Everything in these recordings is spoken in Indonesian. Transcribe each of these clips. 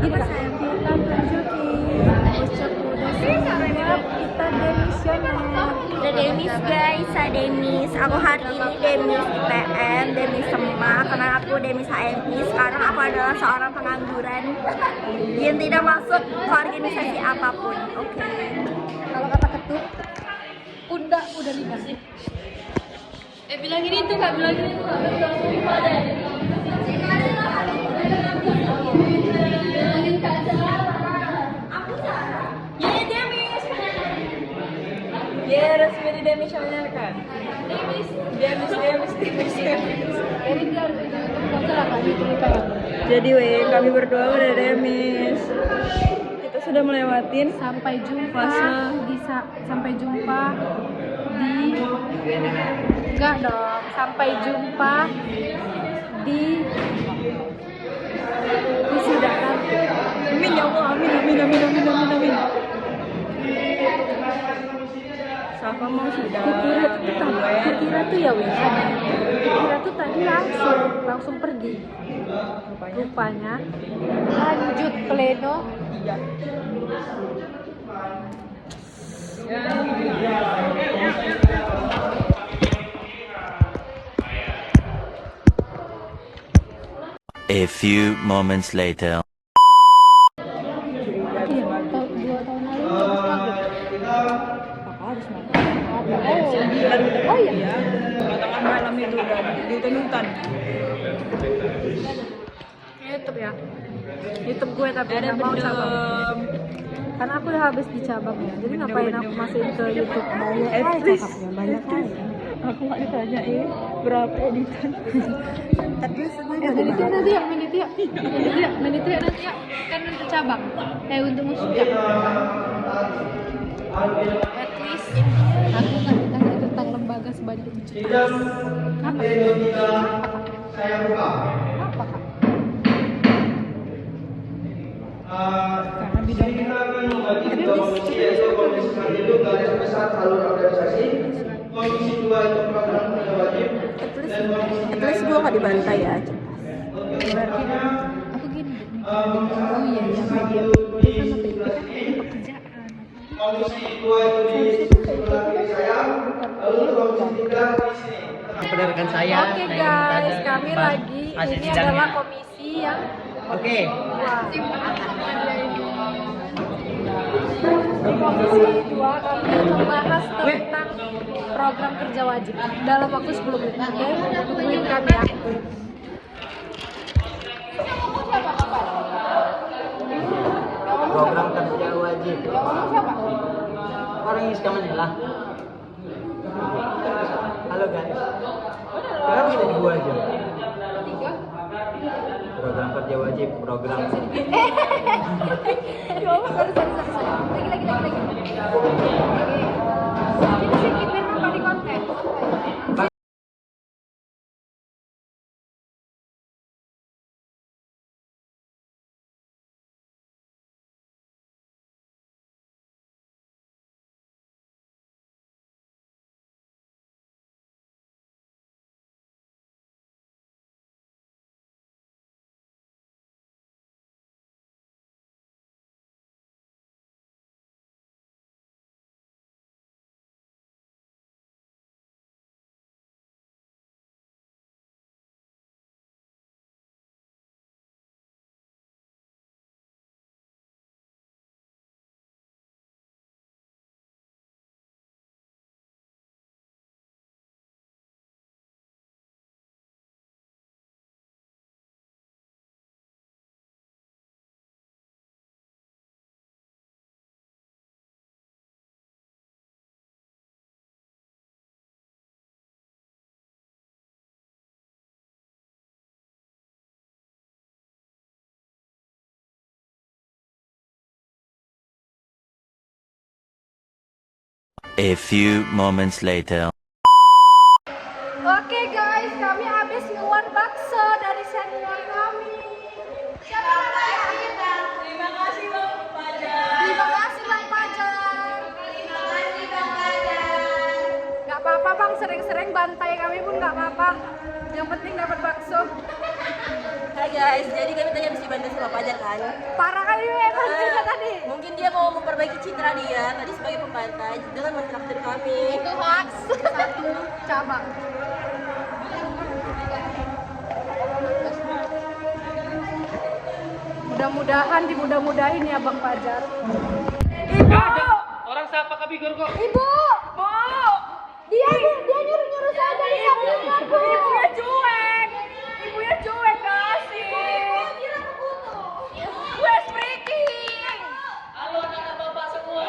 Gini Kak, kita tunjukin ucap udah siap, kita demisioner. Ada Demis guys, saya Demis. Aku hari ini Demis IPM, Demis Sema, karena aku Demis HMI. Sekarang aku adalah seorang pengangguran yang tidak masuk ke organisasi apapun. Oke. Kalau kata ketuk, udah 5 sih. Bilangin itu Kak, bilangin itu Kak. Ya resmi di demisioner kan. Demis. Ini dia harus foto lah Kak di Twitter. Jadi kami berdua udah demis. Kita sudah melewatin Sampai jumpa fase. sampai jumpa di enggak dong. Sampai jumpa di wisuda nanti. Amin ya Allah, amin. Safa mau sudah. Kukira tuh ya Win. Kukira tuh tadi langsung pergi. Rupanya lanjut pleno. A few moments later. Iya, 2 tahun lalu harus maghrib. Oh iya. Tengah malam itu udah di hutan. YouTube ya. YouTube gue tapi nggak mau cabang. Karena aku udah habis di cabang ya. Jadi ngapain aku masukin ke YouTube? Banyak aja cakapnya, banyak aja. Aku nggak ditanya berapa editan. Menit nanti ya, menit nanti ya. Kan untuk cabang. Untuk musik ya. At least aku nggak ditanya tentang lembaga sebanyak itu. Apa? Apa Kak? Karena bidangnya Komisi 2 itu program kerja wajib dan komisi 3 Terus gue nggak dibantai ya. Berarti aku gini. Oh iya media. Dia kan pekerjaan. komisi 2 itu di sebelah saya, lalu komisi 3 di sini. Kepada rekan saya. Oke guys, kami lagi ini adalah komisi yang Oke. Di komisi 2 kami membahas tentang program kerja wajib dalam waktu 10 menit. Oke, tungguin kami ya. Program kerja wajib. Orang yang suka menela. Halo guys. Kenapa kita di gua aja? Program kerja wajib, program. Lagi. Ini sedikit biar nampak di konten. A few moments later. Oke guys, kami habis ngeluar bakso dari senior kami. Siapa namanya? Terima kasih Bang Pajar. Gak apa-apa Bang, sering-sering bantai kami pun gak apa-apa. Yang penting dapat bakso. guys, jadi kami tadi habis dibantu sama Fajar kan. Parah kali ya tadi. Mungkin dia mau memperbaiki citra dia tadi sebagai pembantai dengan mentraktir kami. Itu hoax. Satu cabang. Mudah-mudahan dimudah-mudahin ya Bang Fajar. Ibu! Orang siapa kabigor kok? Ibu! Bu! Dia nyuruh-nyuruh saya dari aku. Ibunya cuek. Ibunya cuek kasih. Gue freaking. Halo anak bapak semua.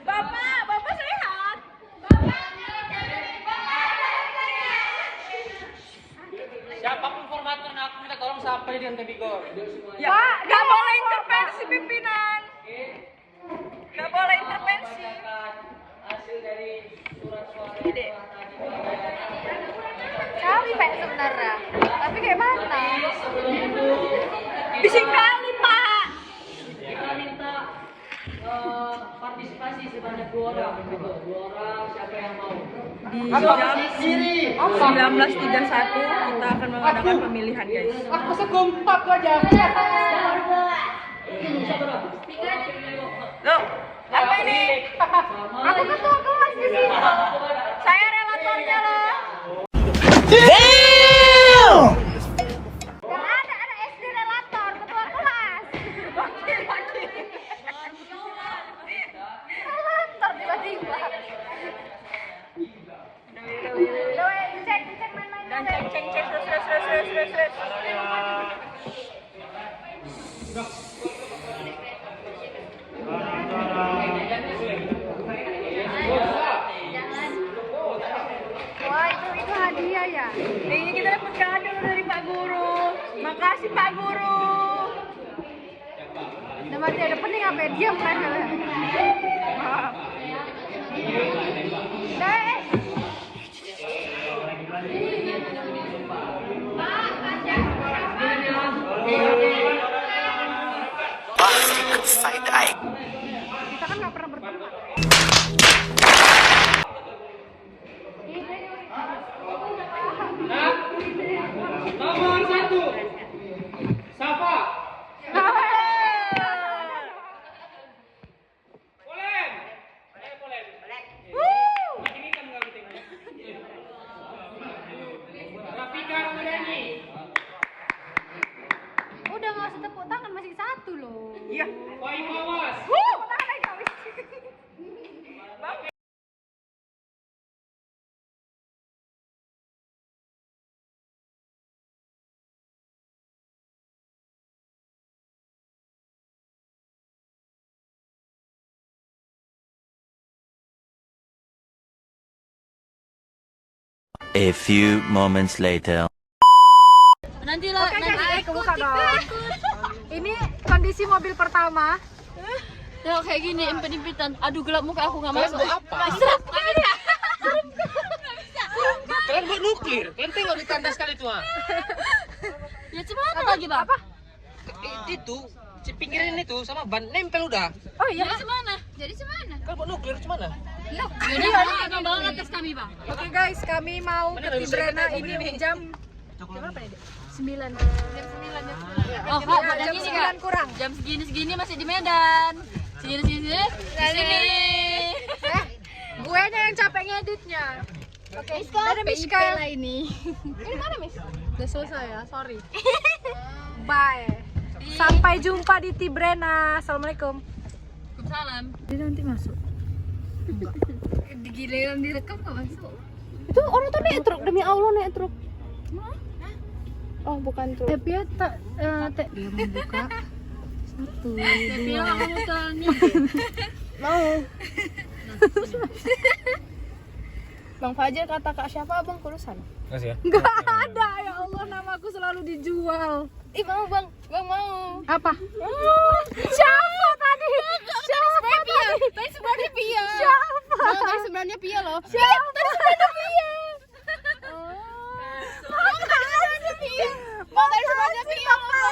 Bapak sehat. Siapapun formator, aku minta tolong sampai dengan kabigor. Ya, nggak boleh intervensi pimpinan. Nggak boleh intervensi. Hasil dari surat suara. Kami Pak sebenarnya. Tapi kayak mana? Bising kali Pak. Kita minta partisipasi sebanyak 2 orang. 2 orang, siapa yang mau? Di jam 19.31 kita akan mengadakan pemilihan guys. Aku segompak aja. Loh, apa ini? Aku ketua kelas di sini. Saya relatornya loh. Yang ada SD relator, ketua kelas. Relator tiba-tiba. Cek main-main. Dan cek terus. Wah itu hadiah ya. Ini kita dapat kado dari Pak Guru. Makasih Pak Guru. Nah, masih ada pening apa ya? Diam mereka. Deh. Kita kan nggak pernah berteman. Nomor 1. Safa. Polen. Polen. Ini kan enggak penting. Rafika Ramadhani. Udah nggak usah tepuk tangan, masih satu loh. Iya. Fai Fawas. Tepuk tangan aja. A few moments later. Nanti lah. Oke guys, kebuka dong. Ini kondisi mobil pertama. Tengok kayak gini, impet-impetan. Aduh gelap muka aku nggak masuk. Apa? Kalian buat nuklir. Kalian tengok di tanda sekali tuh. Ya gimana lagi bang? Apa? Itu pinggiran itu sama ban nempel udah. Oh iya. Jadi gimana? Kalian buat nuklir gimana? Jadi abang bawa atas kami bang. Oke guys, kami mau ke Tibrena ini jam 9. Oh kak, badan Jam ini 9 kak. kurang. Jam segini masih di Medan. Segini. Di sini. Gue yang capek ngeditnya. Oke, ada Miska ini. Ini mana Mis? Udah selesai ya, sorry. Bye. Sampai jumpa di Tibrena. Assalamualaikum. Salam. Dia nanti masuk. Giliran direkam nggak masuk. Itu orang tuh naik truk, demi Allah naik truk. Oh bukan truk. Tapi ya tak dia membuka satu. Tapi ya kamu tanya. Mau. Bang Fajar kata Kak siapa Bang Kulusan? Kasih ya. Enggak ada ya Allah, namaku selalu dijual. Ih mau Bang mau. Apa? Siapa tadi? Siapa tadi? Tadi sebenarnya Pia. Siapa? Tadi sebenarnya Pia loh. Siapa? Tadi sebenarnya Pia. Mau dari sebenarnya Pia loh.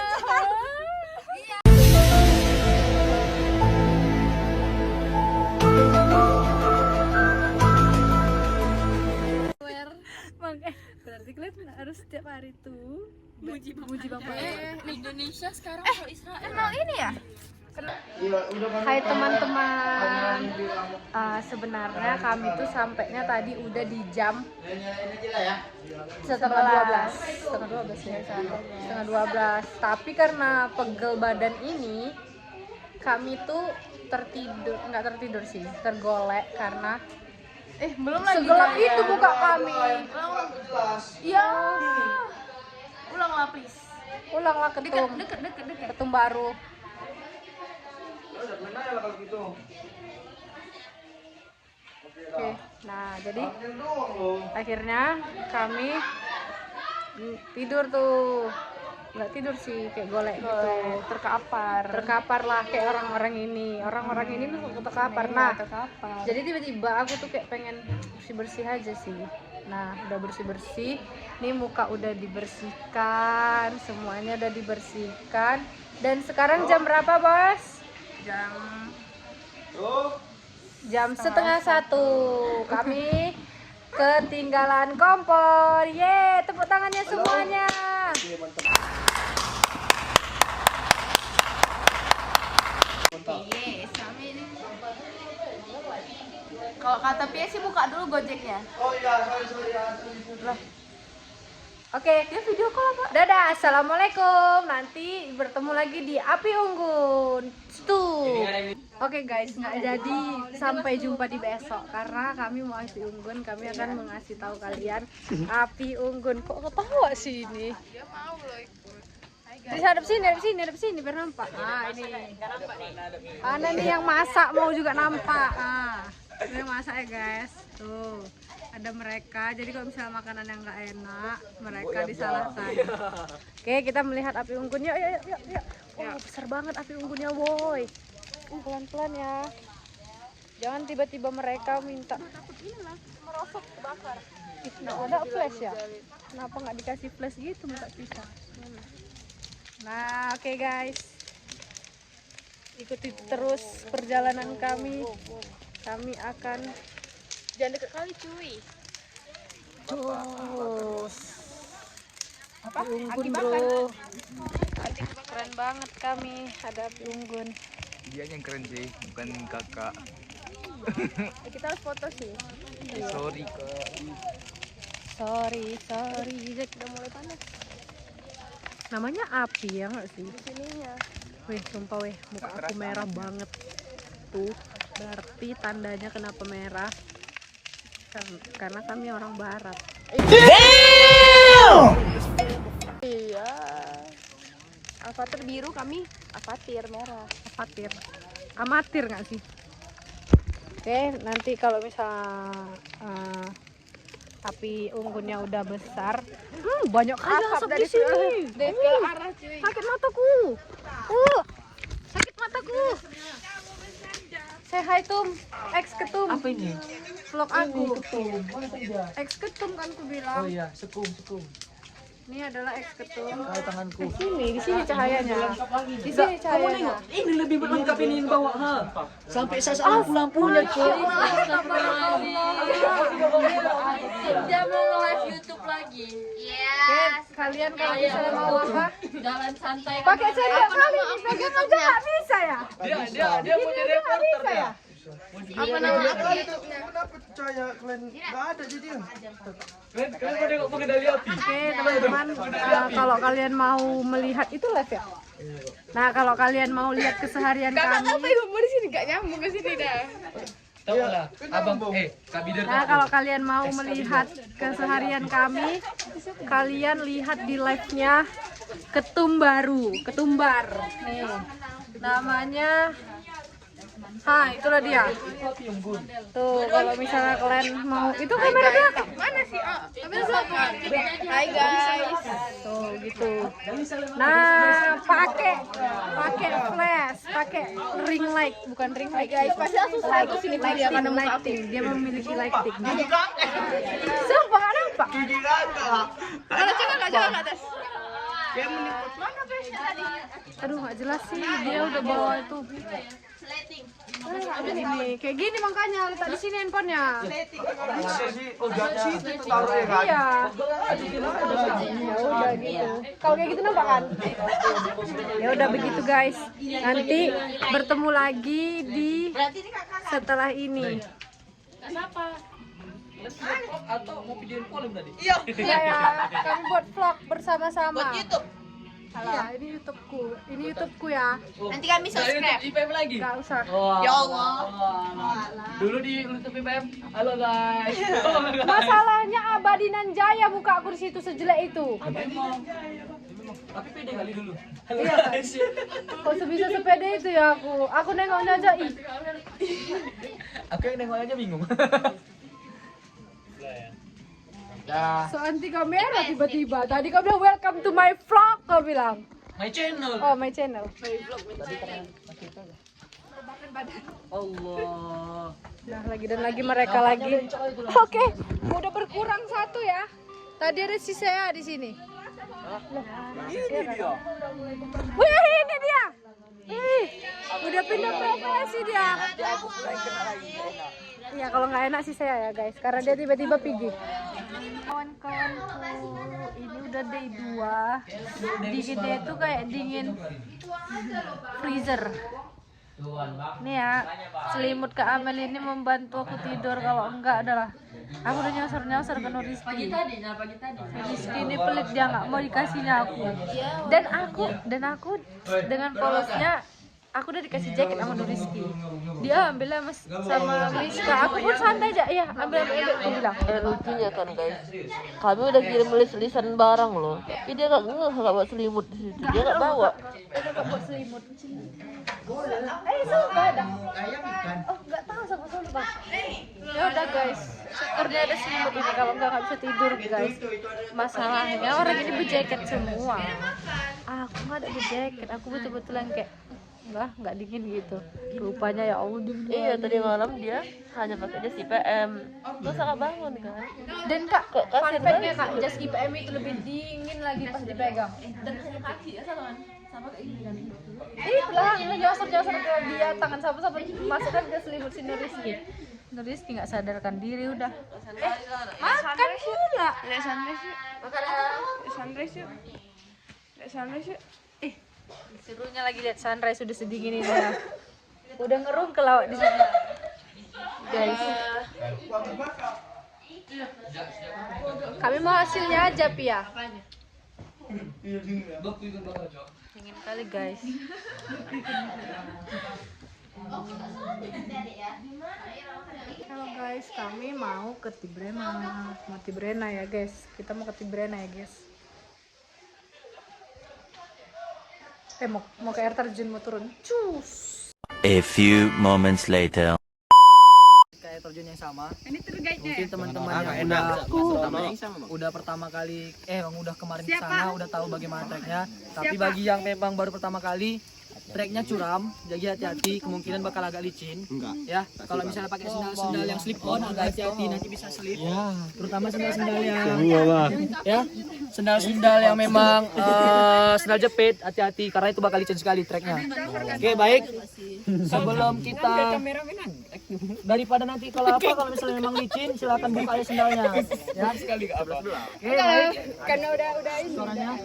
Berarti kalian harus hari itu muji bapak. Indonesia sekarang kalau Israel. Kenal ini ya? Hai teman-teman, sebenarnya kami tuh sampainya tadi udah di jam setengah 12 ya, setengah 12. Tapi karena pegel badan ini, kami tuh nggak tertidur sih, tergolek karena Belum lagi. segelap itu buka kami. Iya. Ulanglah please. Ulanglah ketum, Deket. ketum baru. Oke, nah jadi akhirnya kami tidur tuh, nggak tidur sih, kayak golek gitu, terkapar lah kayak orang-orang ini tuh terkapar. Nah, jadi tiba-tiba aku tuh kayak pengen bersih aja sih. Nah, udah bersih, nih muka udah dibersihkan, semuanya udah dibersihkan. Dan sekarang jam berapa, Bos? Jam setengah 1. Kami ketinggalan kompor. Ye, tepuk tangannya semuanya. Yes, kami ini. Kalau kata Pia sih buka dulu Gojeknya. Oke, dia video call apa? Dadah, assalamualaikum. Nanti bertemu lagi di Api Unggun. Oke guys, nggak jadi sampai jumpa di besok karena kami mau Api Unggun. Kami akan mengasih tahu kalian Api Unggun. Kok ketawa sih ini? Dia mau loh ikut. Hadap sini biar nampak. Nah ini. Ana nih yang masak mau juga nampak. Ini yang masak ya guys. Tuh. Ada mereka, jadi kalau misalnya makanan yang nggak enak, mereka disalahkan. Oke, kita melihat api unggun. Yuk. Oh, besar banget api unggunnya, woi. Pelan-pelan ya. Jangan tiba-tiba mereka minta merosot kebakar. Nggak ada flash ya? Kenapa nggak dikasih flash gitu minta pisah? Nah, oke guys. Ikuti terus perjalanan kami. Kami akan Jangan deket kali cuy. Api unggun bro. Keren banget kami ada api unggun. Dia yang keren sih, bukan kakak. Kita harus foto sih. Sorry kak. Sorry, Jack udah mulai panas. Namanya api ya nggak sih? Sininya. Weh, sumpah weh, muka aku merah banget. Tuh, berarti tandanya kenapa merah? Karena kami orang barat. Iya. Avatar biru, kami avatir merah. Amatir nggak sih? Oke, nanti kalau misalnya api unggunnya udah besar, banyak asap dari sini. Dari arah cuy. Sakit mataku. Sakit mataku. Say hi Tum, ex ketum. Apa ini? Vlog aku. Ketum. Ex ketum kan aku bilang. Oh iya, sekum. Ini adalah ex ketum. Kau tanganku. Di sini cahayanya. Di sini cahayanya. Ini lebih berlengkap ini bawa ha. Sampai saya lampu-lampunya cuy. Dia mau nge-live YouTube lagi. Oke, kalian kalau misalnya mau apa? Jalan santai. Pakai sendok kali pegang aja nggak bisa ya? Dia mau jadi reporter ya. Apa nama YouTube-nya? Kenapa percaya kalian nggak ada jadi? Kalian mau nengok pengendali api. Oke teman-teman, kalau kalian mau melihat itu live ya. Nah kalau kalian mau lihat keseharian kami, di sini gak nyambung ke sini dah. Tahu lah, abang Kak Bider. nah kalau kalian mau melihat keseharian kami, kalian lihat di live-nya Ketumbar. Nih, namanya. Itulah dia. Tuh, kalau misalnya kalian mau, itu kamera belakang. Mana sih? Kamera belakang. Hai guys. Tuh, gitu. Nah, pakai flash, pakai ring light, bukan ring light guys. Pasti langsung satu sini dia akan lighting. Dia memiliki lighting. Sumpah nggak nampak. Kalau coba nggak jalan ke atas. Aduh nggak jelas sih, dia udah bawa itu. Kayak gini makanya letak di sini handphonenya. Oh, jangan situ itu taruh ya kan? Iya. Ya udah gitu. Kalau kayak gitu nampak kan? Ya udah begitu guys. Nanti bertemu lagi di setelah ini. Atau mau videoin volume tadi? Iya ya, kami buat vlog bersama-sama. Buat YouTube. Iya, ini YouTubeku. Ini YouTubeku ya. Nanti kami subscribe. IPM lagi? Gak usah. Ya Allah. Dulu di YouTube IPM. Halo guys. Masalahnya Abadinan Jaya buka aku di situ sejelek itu. Tapi pede kali dulu. Iya kan? Kok sebisa sepede itu ya aku. Aku nengoknya aja ih. Aku yang nengok aja bingung. So anti kamera tiba-tiba. Tadi kau bilang welcome to my vlog kau bilang. My channel. Oh my channel. Allah. Nah lagi dan lagi mereka lagi. Oke, udah berkurang satu ya. Tadi ada si saya di sini. Ini dia. Wih ini dia. Ih, udah pindah profesi dia. Ya kalau nggak enak sih saya ya guys, karena dia tiba-tiba pergi. Kawan-kawanku, ini udah day 2. Dinginnya itu kayak dingin freezer. Nih ya, selimut Kak Amel ini membantu aku tidur, kalau enggak adalah aku udah nyosor-nyosor ke Nuriski. Nuriski ini pelit, dia nggak mau dikasihnya aku. Dan aku dengan polosnya aku udah dikasih jaket sama Nuriski. Dia ambilnya sama Miska. Aku pun santai aja, ya ambil aku bilang. Lucunya kan guys, kami udah kirim list-listan barang loh, tapi dia nggak bawa selimut di situ, dia nggak bawa. Dia nggak bawa selimut. Suka ada. Oh nggak tahu sama sumpah. Ya udah guys, syukurnya ada selimut ini, kalau nggak bisa tidur guys. Masalahnya orang ini berjaket semua. Aku nggak ada berjaket, aku betul-betul yang kayak nggak dingin gitu. Rupanya ya Allah dingin. Iya, tadi malam dia hanya pakai jas IPM, terus nggak bangun kan. Dan kak, fun fact-nya kak, jas IPM itu lebih dingin lagi pas dipegang. Dan hanya kaki ya sama kayak gini kan. Itulah, nyosor-nyosor ke dia, tangan sama-sama masukkan ke selimut si Nuriski. Nuriski nggak sadarkan diri udah. Makan pula. Lihat sunrise yuk. Serunya lagi lihat sunrise sudah sedingin ini ya. Udah ngerung ke laut di sana. Guys. Kami mau hasilnya aja Pia. Dingin kali guys. Halo guys, kami mau ke Tibrena ya guys. Kita mau ke Tibrena ya guys. Mau ke air terjun, mau turun. Cus. A few moments later. Kayak terjun yang sama. Ini tour guide-nya. Mungkin teman-teman yang udah pertama kali, udah kemarin ke sana, udah tahu bagaimana treknya. Tapi bagi yang memang baru pertama kali, treknya curam, jadi hati-hati, kemungkinan bakal agak licin. Ya, kalau misalnya pakai sendal-sendal yang slip on, agak hati-hati, nanti bisa slip. Terutama sendal-sendal yang sendal-sendal yang memang sendal jepit, hati-hati karena itu bakal licin sekali treknya. Oke, baik. Sebelum kita daripada nanti kalau misalnya memang licin, silakan buka aja sendalnya. Ya, sekali ke apa? Oke, baik. Karena udah ini. Suaranya.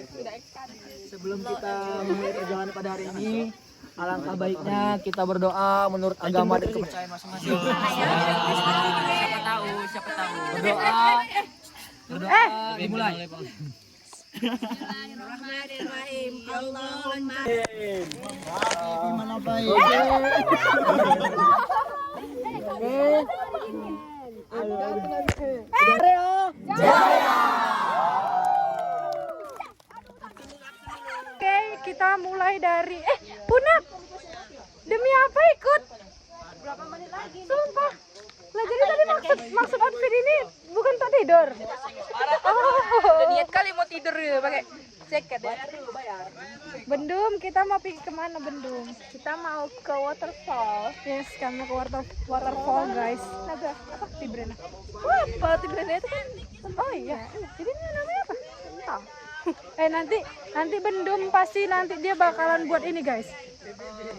Sebelum kita memulai perjalanan pada hari ini, alangkah baiknya kita berdoa menurut agama dan kepercayaan masing-masing. Siapa tahu. Berdoa dimulai. Bismillahirrahmanirrahim. Allahumma Oke, kita mulai dari Punak. Demi apa ikut? Berapa menit lagi? Sumpah. Lah jadi tadi maksud outfit ini bukan tak tidur. Oh. Niat kali mau tidur pakai jaket ya. Bendum, kita mau pergi kemana Bendum? Kita mau ke waterfall. Yes, kami ke waterfall guys. Naga apa? Tibrena. Apa Tibrena itu kan? Oh iya. Jadi ini namanya apa? Entah. Nanti Bendum pasti nanti dia bakalan buat ini guys.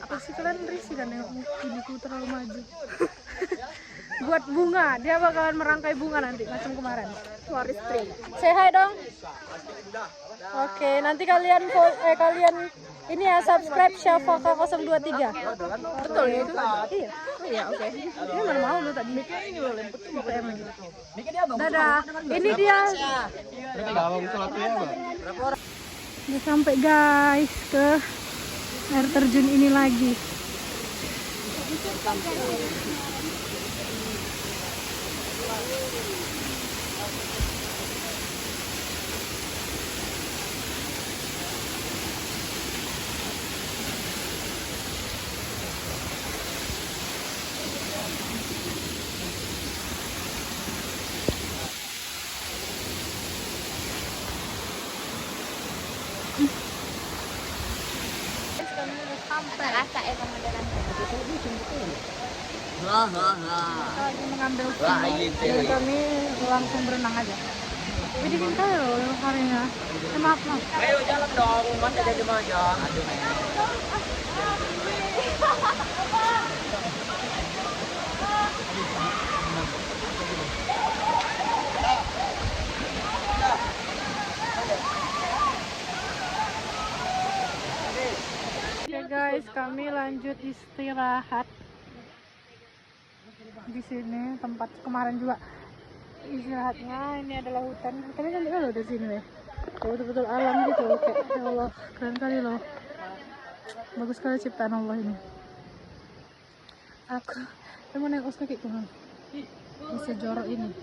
Apa sih kalian risih kan nengok gigiku terlalu maju. Buat bunga, dia bakalan merangkai bunga nanti macam kemarin. Floristry. Say hi dong. Oke, nanti kalian ini ya subscribe Syafaka 023. Betul ya itu? Iya. Oh iya, oke. Ini mana mau lu tadi mikir ini loh lemput mau PM lagi. Dadah. Ini dia. Udah sampai guys ke air terjun ini lagi. Lagi mengambil dan kami langsung berenang aja. Tapi dingin kali loh harinya. Maaf. Ayo jalan dong, masa jadi aja. Aduh. Oke guys, kami lanjut istirahat di sini tempat kemarin juga istirahatnya. Ini adalah hutan. Tapi cantik loh di sini deh. Betul-betul alam gitu loh. Kayak ya Allah, keren kali loh. Bagus sekali ciptaan Allah ini. Aku mau naik kos kaki tuh. Bisa jorok ini.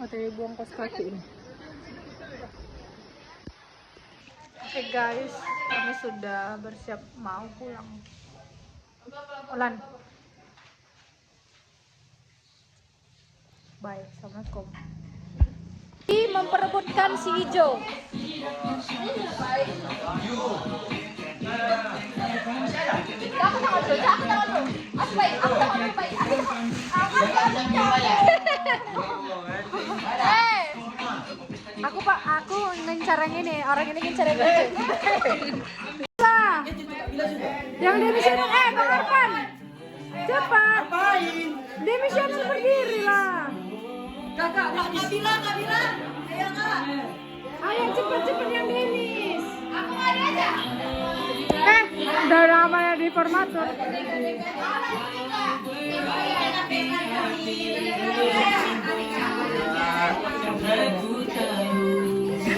Tadi buang kos kaki ini. Oke guys, kami sudah bersiap mau pulang. Ulan. Bye, assalamualaikum. Memperebutkan si hijau. Aku ngincar yang ini, orang ini ngincar yang ini. Yang demisioner, bakarkan. Cepat. Demisioner berdiri lah. Kakak bilang. Ayo kak. Ayo cepet yang Demis. Aku lari aja. Udah namanya di formatur.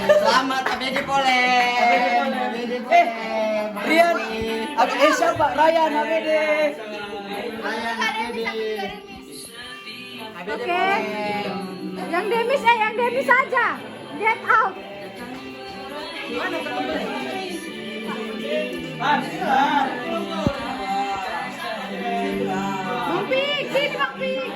Selamat ABD Polem. Rian, siapa? Ryan ABD. Oke. Yang Demis aja. Get out. Bang Pik, sini Bang Pik.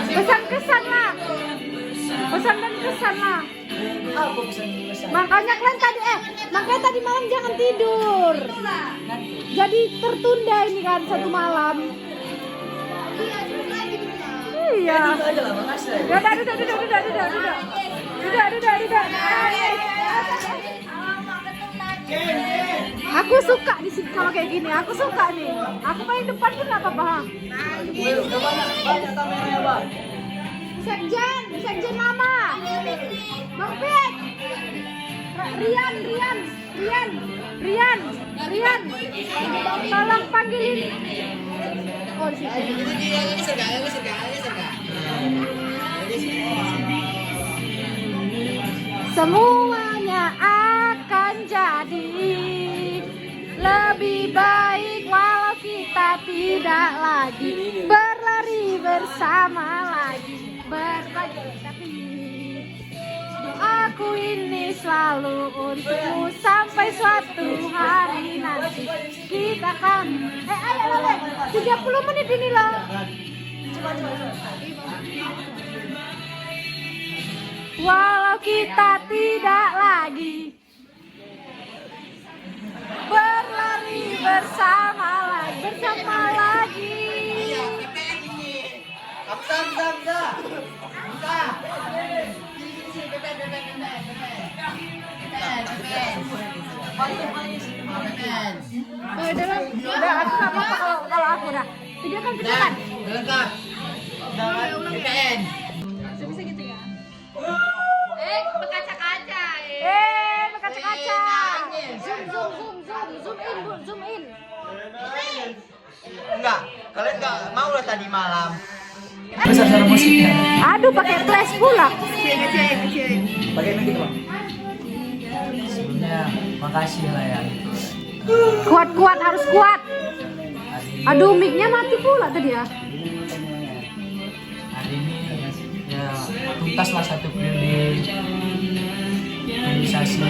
Pesan-kesan lah. Pesan dan kesan lah. Makanya tadi malam jangan tidur. Jadi tertunda ini kan satu malam. Iya. Aku suka di sini kalau kayak gini. Aku suka nih. Aku paling depan pun nggak apa-apa. Sekjen mama. Bang Pet. Rian. Tolong panggilin. Oh, di situ. Semuanya akan jadi lebih baik walau kita tidak lagi berlari bersama lagi berbagi tapi aku ini selalu untukmu sampai suatu hari nanti kita kan ayo 30 menit ini loh. Walau kita tidak lagi berlari bersama lagi. Udah, aku nggak apa-apa kalau aku udah. Video kan. Berkaca-kaca. Berkaca-kaca. Zoom in. Enggak, kalian enggak mau lah tadi malam. Suara musiknya. Aduh, pakai flash pula. Pakai mic gitu, Bang. Sebelumnya makasih lah ya gitu. Kuat, harus kuat. Aduh, mic-nya mati pula tadi ya. Hari ini ya tuntaslah satu periode organisasi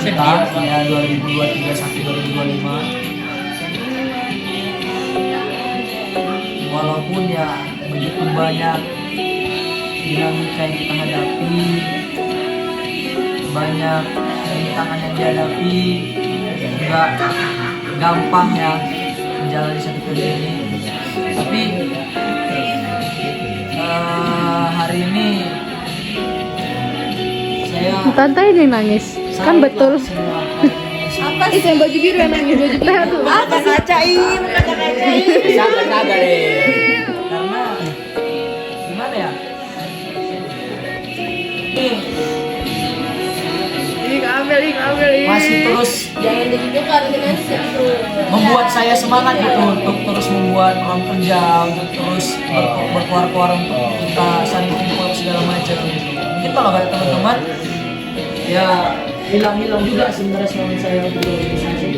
kita ya 2023 sampai 2025. Walaupun ya begitu banyak dinamika yang kita hadapi, banyak rintangan yang dihadapi, enggak gampang ya menjalani satu periode ini. Tapi hari ini saya Tante ini nangis. Kan betul. Apa sih yang baju biru yang nangis? Baju biru. Kacain. Sabar deh. Karena gimana ya? Ini ngambil. Masih terus Jangan ditunjukkan dengan siapa. membuat saya semangat gitu untuk terus membuat ruang kerja, untuk terus berkuar-kuar untuk kita saling kumpul segala macam gitu. Mungkin kalau nggak ada teman-teman, ya hilang juga sebenarnya semangat saya untuk berorganisasi.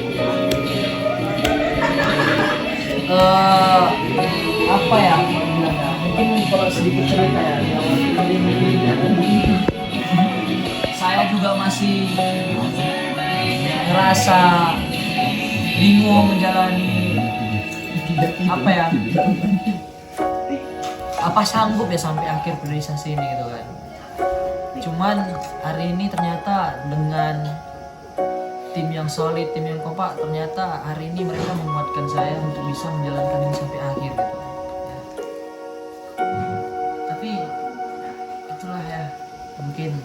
Apa ya mau bilangnya? Mungkin kalau sedikit cerita ya, di awal saya juga masih ngerasa bingung menjalani apa sanggup ya sampai akhir periodisasi ini gitu kan. Cuman hari ini ternyata dengan tim yang solid, tim yang kompak, ternyata hari ini mereka menguatkan saya untuk bisa menjalankan ini sampai akhir gitu. Ya. Tapi itulah ya, mungkin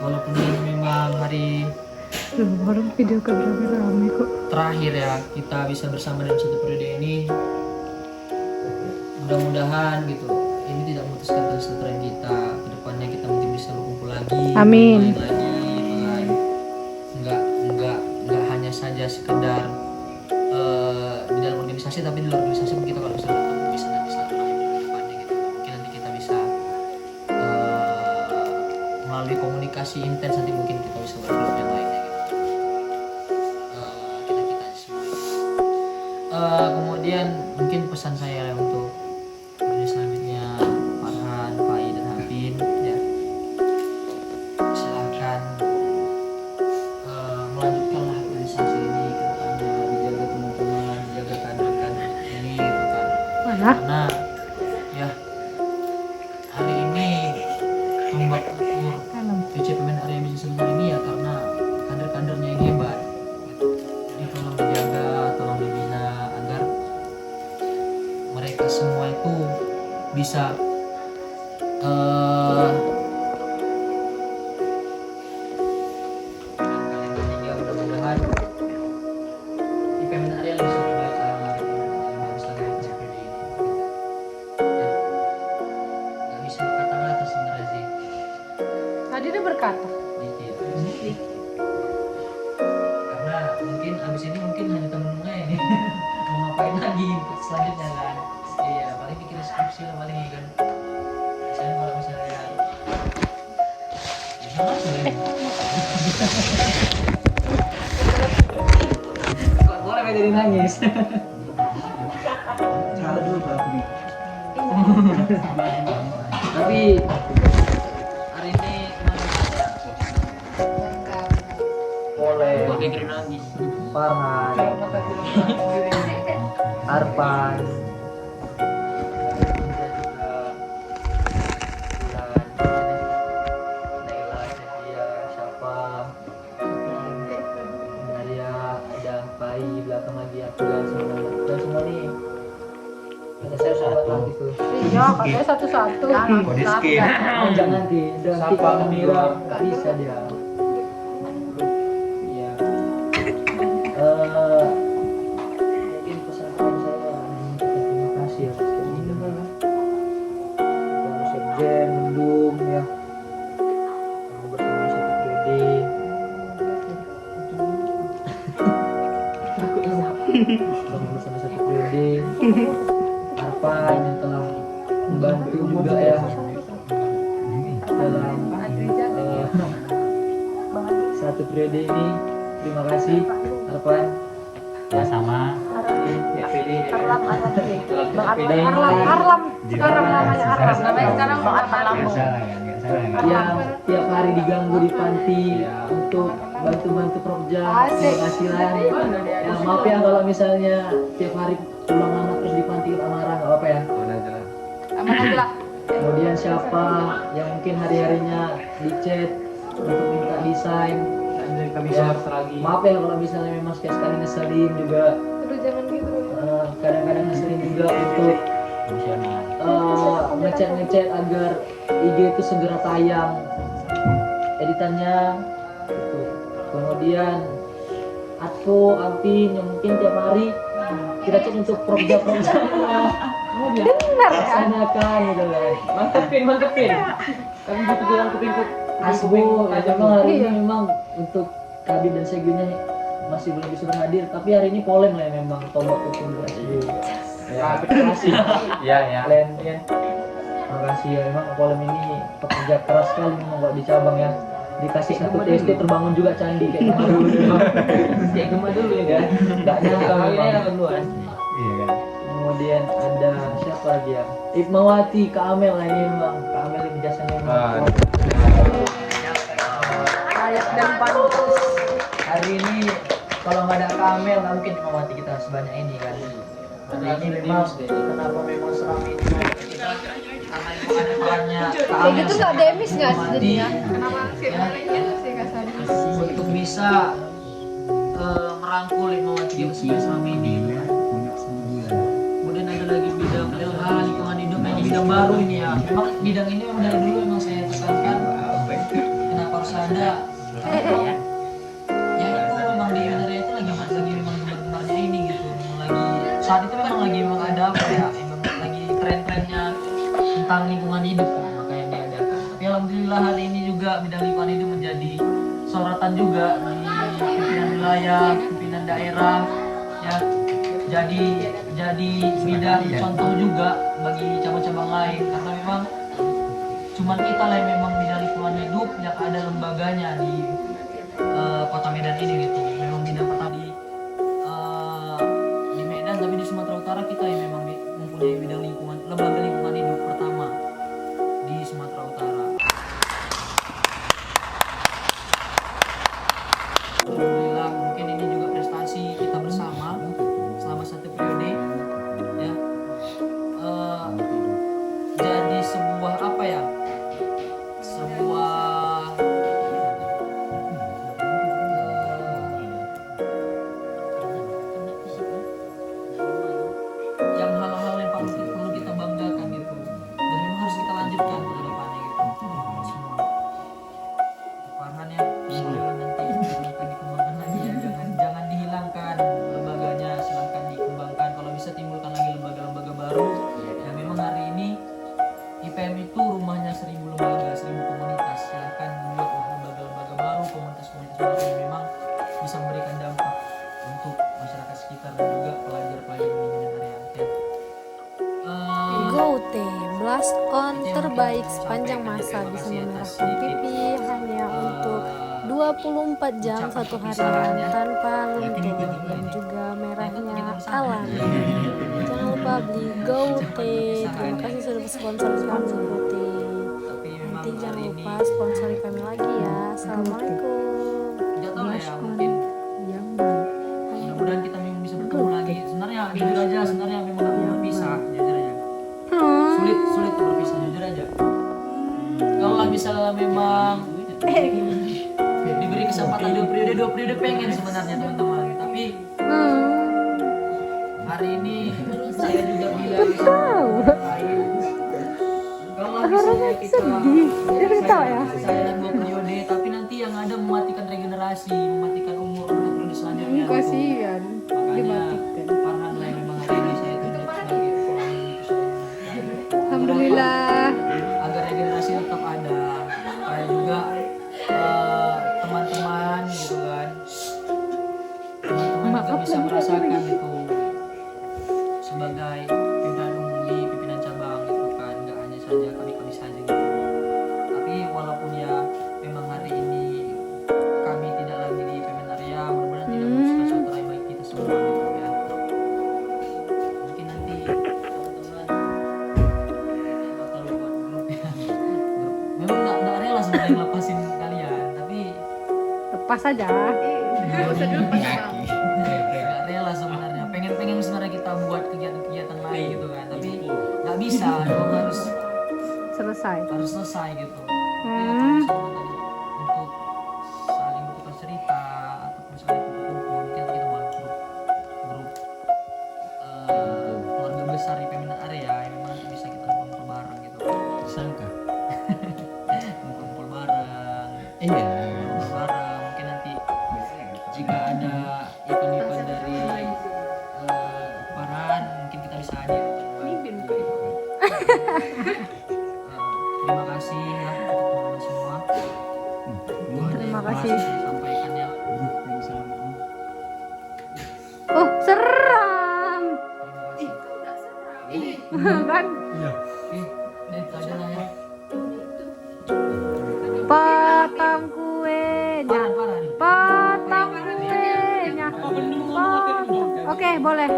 walaupun ini memang hari Orang video kamera rame kok. terakhir ya kita bisa bersama dalam satu periode ini, mudah-mudahan gitu ini tidak memutuskan kesatuan kita. Kedepannya kita mungkin bisa berkumpul lagi, Amin. main lagi gitu kan. Nggak hanya saja sekedar di dalam organisasi, tapi di luar organisasi pun kita kalau bisa bertemu bisa nanti silaturahmi kedepannya gitu. Mungkin nanti kita bisa melalui komunikasi intens, nanti mungkin kita bisa bertemu yang lainnya gitu. Kita semua. Kemudian mungkin pesan saya untuk selanjutnya Farhan, Pai dan Habin ya, silakan melanjutkanlah organisasi ini ke depannya, dijaga teman-teman, dijaga kader-kader ini gitu kan. Karena ya hari ini membuat PCPMN Area Bisnis Sebentar ini ya karena kader-kadernya yang hebat gitu. Jadi tolong dijaga, tolong dibina agar mereka semua itu bisa mudah-mudahan IPMN Area bisa berbaik lagi, bagus lagi dari PCPD ini. Ya, nggak bisa berkata-kata sebenarnya sih. Tadi dia berkata. Karena mungkin abis ini mungkin hanya temen-temennya ini mau ngapain lagi selanjutnya kan. Iya, paling bikin skripsi lah paling kan. Saya kalau misalnya kok boleh gak jadi nangis. Salah dulu Pak. Tapi hari ini boleh nangis. Farhan, Arpan, Pakai satu-satu. Kode skip. Jangan nanti kamera nggak bisa dia. Iya. Mungkin pesan-pesan saya terima kasih ya Mas Kevin. Kita sekjen mendung ya. Bersama satu periode. Bersama satu periode. Arpan yang telah membantu juga ya dalam satu periode ini. Terima kasih Arpan ya, sama Arlam sekarang namanya Arlam. Namanya sekarang Arlam. yang tiap hari diganggu di panti untuk bantu-bantu Prokja penghasilan. Ya, maaf ya kalau misalnya tiap hari pulang lama terus di panti kita marah, nggak apa-apa ya. Kemudian siapa yang mungkin hari-harinya di chat untuk minta desain, ya, maaf ya kalau misalnya memang sekali ngeselin juga. Kadang-kadang ngeselin juga untuk ngechat agar IG itu segera tayang editannya gitu. Kemudian Atko, Alvin yang mungkin tiap hari kita cek untuk program-programnya laksanakan gitu kan. Mantepin kami butuh bilang kupingku Asbo ya, memang hari ini memang untuk Kabib dan Segunya masih belum bisa berhadir, tapi hari ini polem lah ya, memang tombak kuping Asbo ya. Terima kasih ya Len ya. Terima kasih ya, memang polem ini pekerja keras sekali memang kalau di cabang ya. Dikasih satu TST terbangun juga candi kayak gemar dulu ya kan. Enggak nyangka ini keduluan. Iya kan. Kemudian ada siapa lagi ya? Ibmawati, Kak Amel lah ini memang. Kak Amel yang jasanya memang. Layak dan pantas. Hari ini kalau nggak ada Kak Amel nggak mungkin Ibmawati kita sebanyak ini kan. Hari ini memang kenapa memang seramai ini kita karena itu ada perannya Kak Kayak Amel. gitu nggak demis nggak sih jadinya? Kenapa untuk bisa merangkul Ibmawati kita seramai ini. Kemudian ada lagi bidang LH lingkungan hidup, ini bidang baru ini ya. Memang bidang ini memang dari dulu memang saya tekankan kenapa harus ada. Ya itu memang di Indonesia itu lagi memang gemar-gemarnya ini gitu. Memang lagi saat itu memang ada apa ya? Memang lagi tren-trennya tentang lingkungan hidup makanya diadakan. Tapi alhamdulillah hari ini juga bidang lingkungan hidup menjadi sorotan juga di pimpinan wilayah, pimpinan daerah ya. Jadi bidang contoh juga bagi cabang-cabang lain karena memang cuman kita lah yang memang bidang lingkungan hidup yang ada lembaganya di kota Medan ini gitu. Memang bidang pertama di Medan, tapi di Sumatera Utara kita yang memang mempunyai bidang lembaga lingkungan hidup pertama di Sumatera Utara. Alhamdulillah mungkin ini juga prestasi kita bersama selama satu periode ya. Jadi sebuah apa ya, sebuah yang hal-hal yang perlu kita banggakan gitu, dan memang harus kita lanjutkan ke depannya gitu semua. Farhan ya, silahkan dikembangkan lagi ya, jangan dihilangkan lembaganya, silahkan dikembangkan. Kalau bisa timbulkan lagi lembaga-lembaga baru. Dan memang hari ini IPM itu rumahnya 1000 lembaga, 1000 komunitas. Silahkan buat lembaga-lembaga baru, komunitas-komunitas baru yang memang bisa memberikan dampak untuk masyarakat sekitar dan juga pelajar-pelajar di Medan area. GoT, blast on terbaik sepanjang masa, bisa memerahkan pipi hanya untuk 24 jam satu harian tanpa luntur dan juga merahnya alami. Jangan lupa beli GoT. Terima kasih sudah sponsor GoT. Nanti jangan lupa sponsori kami lagi ya. Assalamualaikum. Tidak tahu lah ya, mungkin mudah-mudahan kita memang bisa bertemu lagi. Sebenarnya jujur aja, sebenarnya memang gak mau berpisah, jujur aja. Sulit untuk berpisah, jujur aja. Kalau misalnya memang diberi kesempatan 2 periode pengen sebenarnya teman-teman, tapi hari ini saya juga bilang sama lain misalnya kita Dia ketawa ya. saya 2 periode, tapi nanti yang ada mematikan regenerasi, mematikan umur untuk periode selanjutnya. Kasihan. Makanya karena memang hari ini saya tunjuk sebagai orang Alhamdulillah. agar regenerasi tetap ada, supaya juga teman-teman gitu kan, teman-teman juga bisa merasakan gitu sebagai pimpinan umum di pimpinan cabang gitu kan, nggak hanya saja kami saja gitu. Tapi walaupun ya memang hari ini kami tidak lagi di pimpinan area, mudah-mudahan tidak memutuskan suatu yang baik kita semua gitu ya. Mungkin nanti teman-teman kita bakal buat grup ya. Memang nggak rela sebenarnya lepasin kalian, tapi Lepas aja. nggak rela sebenarnya. Pengen sebenarnya kita buat kegiatan-kegiatan lain gitu kan, tapi nggak bisa, dong harus Selesai. selesai gitu. Tapi ya, kalau misalnya tadi untuk saling bertukar cerita ataupun saling kumpul-kumpul, mungkin kita buat grup keluarga besar di pimpinan area yang memang nanti bisa kita kumpul bareng gitu. Sangka. Kumpul bareng. Iya. Kumpul bareng. Mungkin nanti jika ada event-event dari Paran, mungkin kita bisa hadir. Terima kasih ya untuk teman-teman semua. Terima kasih. Sampaikan ya. Oh, seram. Kan? Itu aja lah ya. Potong kuenya. Paran. Potong kuenya. Oke, boleh.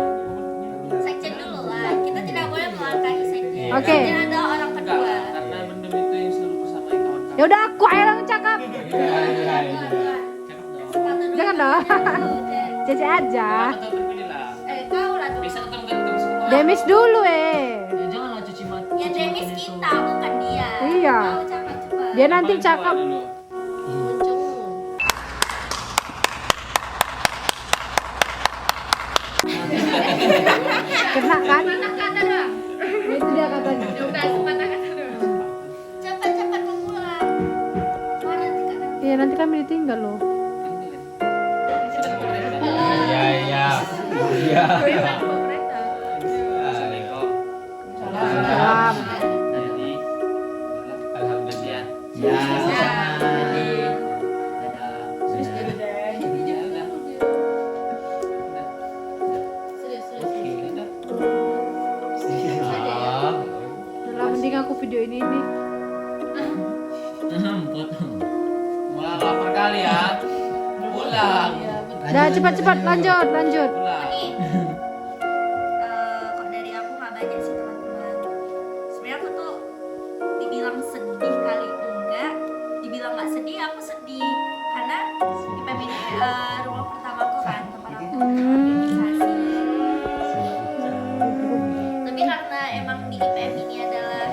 Sekjen dulu lah. Kita tidak boleh melangkahi sekjen. Oke. Sekjen adalah orang kedua. Ya udah aku aja yang cakap. Jangan dong. Cece aja. Kau lah dulu. Demis dulu Ya janganlah cuci mata. Ya Demis kita, bukan dia. Iya. Kau cakap coba. Dia nanti cakap. Kena kan? Itu dia katanya. Cepat-cepat mau pulang. Mana nanti kata. Iya, nanti kami ditinggal loh. Iya. Salam. Alhamdulillah. Udah mending aku video ini nih. Wah, lapar kali ya. Pulang. Udah cepat-cepat lanjut. Pulang. Kok dari aku nggak banyak sih teman-teman. Sebenarnya aku tuh dibilang sedih kali enggak, dibilang nggak sedih aku sedih karena IPM ini rumah pertamaku kan, tempat aku organisasi. Tapi karena emang di IPM ini adalah